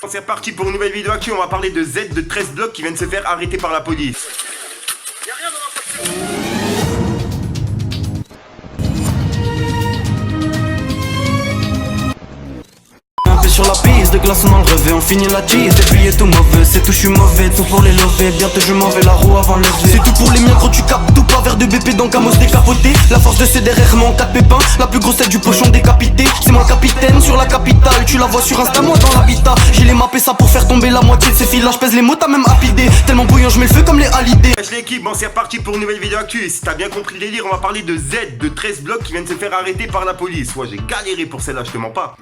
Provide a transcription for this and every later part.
C'est reparti pour une nouvelle vidéo actu, on va parler de Z de 13 blocs qui vient de se faire arrêter par la police. Y'a rien dans la voiture. Sur la piste, de glace dans le revêt, on finit la cheese. Des billets tout mauvais, c'est tout, je suis mauvais. Tout pour les lever, bientôt je m'en vais la roue avant le lever. C'est tout pour les miens, gros tu captes tout, pas vers de BP dans Camos décapoté. La force de CDR en 4 pépins, la plus grosse tête du pochon décapité. C'est moi le capitaine sur la capitale, tu la vois sur Insta, moi dans l'habitat. J'ai les mappé ça pour faire tomber la moitié de ces filles là, je pèse les mots, t'as même apidé. Tellement bouillant, je mets le feu comme les halidés. Wesh l'équipe, bon c'est reparti pour une nouvelle vidéo actu. Si t'as bien compris le délire, on va parler de Z de 13 blocs qui viennent de se faire arrêter par la police. Ouais, j'ai galéré pour celle-là, je te mens pas.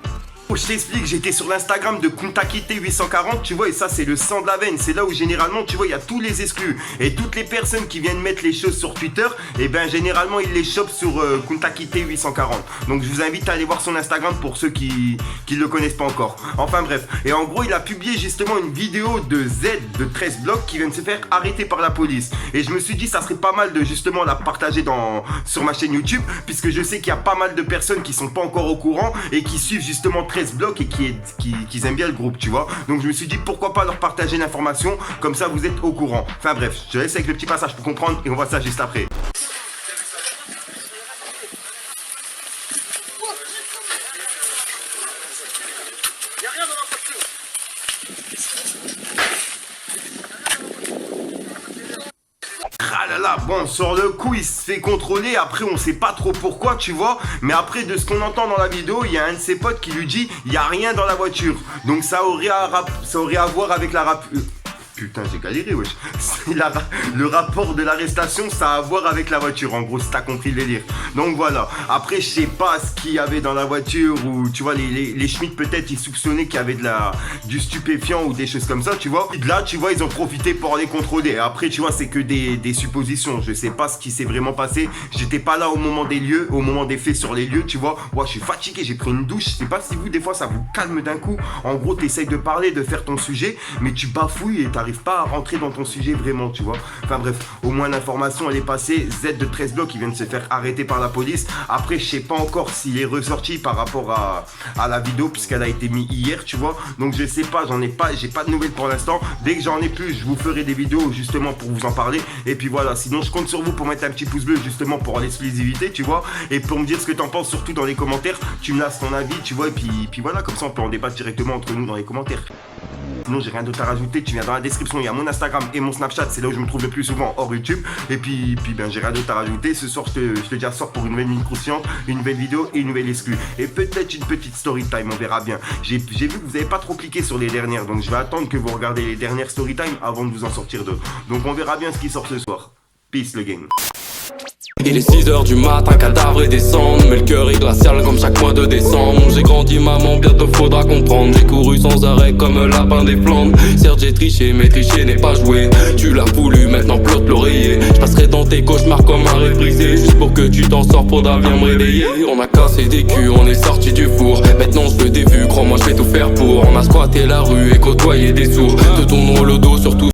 Je t'explique, j'étais sur l'Instagram de Kuntakite 840, tu vois, et ça c'est le sang de la veine, c'est là où généralement, tu vois, il y a tous les exclus. Et toutes les personnes qui viennent mettre les choses sur Twitter, et ben généralement ils les chopent sur Kuntakite 840. Donc je vous invite à aller voir son Instagram pour ceux qui le connaissent pas encore. Enfin bref, et en gros il a publié justement une vidéo de Z de 13 blocs qui vient de se faire arrêter par la police. Et je me suis dit ça serait pas mal de justement la partager sur ma chaîne YouTube, puisque je sais qu'il y a pas mal de personnes qui sont pas encore au courant et qui suivent justement 13 blocs et qui aiment bien le groupe, tu vois. Donc je me suis dit pourquoi pas leur partager l'information, comme ça vous êtes au courant. Enfin bref, je te laisse avec le petit passage pour comprendre et on voit ça juste après. Y'a rien dans la voiture. Ah là là, bon, sur le coup, il se fait contrôler. Après, on sait pas trop pourquoi, tu vois. Mais après, de ce qu'on entend dans la vidéo, il y a un de ses potes qui lui dit il y a rien dans la voiture. Donc, ça aurait à voir avec la Putain, j'ai galéré, wesh. Le rapport de l'arrestation, ça a à voir avec la voiture, en gros, si t'as compris le délire. Donc voilà. Après, je sais pas ce qu'il y avait dans la voiture, ou tu vois, les Schmitt, peut-être, ils soupçonnaient qu'il y avait du stupéfiant ou des choses comme ça, tu vois. Et là, tu vois, ils ont profité pour les contrôler. Après, tu vois, c'est que des suppositions. Je sais pas ce qui s'est vraiment passé. J'étais pas là au moment des lieux, au moment des faits sur les lieux, tu vois. Moi, je suis fatigué, j'ai pris une douche. Je sais pas si vous, des fois, ça vous calme d'un coup. En gros, t'essayes de parler, de faire ton sujet, mais tu bafouilles et t'arrives pas à rentrer dans ton sujet vraiment, tu vois. Enfin bref, au moins l'information elle est passée. Z de 13 blocs qui vient de se faire arrêter par la police. Après je sais pas encore s'il est ressorti par rapport à la vidéo puisqu'elle a été mise hier, tu vois. Donc je sais pas, j'ai pas de nouvelles pour l'instant. Dès que j'en ai plus, je vous ferai des vidéos justement pour vous en parler. Et puis voilà, sinon je compte sur vous pour mettre un petit pouce bleu justement pour l'exclusivité, tu vois. Et pour me dire ce que t'en penses surtout dans les commentaires. Tu me lasses ton avis, tu vois. Et puis voilà, comme ça on peut en débattre directement entre nous dans les commentaires. Sinon j'ai rien d'autre à rajouter, tu viens dans la description, il y a mon Instagram et mon Snapchat, c'est là où je me trouve le plus souvent hors YouTube. Et puis ben j'ai rien d'autre à rajouter. Ce soir je te dis à ce soir pour une nouvelle mini croustillante, une nouvelle vidéo et une nouvelle exclue. Et peut-être une petite story time, on verra bien. J'ai vu que vous n'avez pas trop cliqué sur les dernières, donc je vais attendre que vous regardez les dernières story time avant de vous en sortir d'autres. Donc on verra bien ce qui sort ce soir. Peace le gang. Il est 6h du matin, cadavre et descendre. Mais le cœur est glacial comme chaque mois de décembre. J'ai grandi maman, bientôt faudra comprendre. J'ai couru sans arrêt comme un lapin des Flandres. Certes j'ai triché, mais tricher n'est pas joué. Tu l'as voulu, maintenant flotte l'oreiller. Je passerai dans tes cauchemars comme un réprisé. Juste pour que tu t'en sors, faudra bien me réveiller. On a cassé des culs, on est sorti du four. Maintenant je veux des vues, crois-moi je vais tout faire pour. On a squatté la rue et côtoyé des sourds. Te tourneront le dos surtout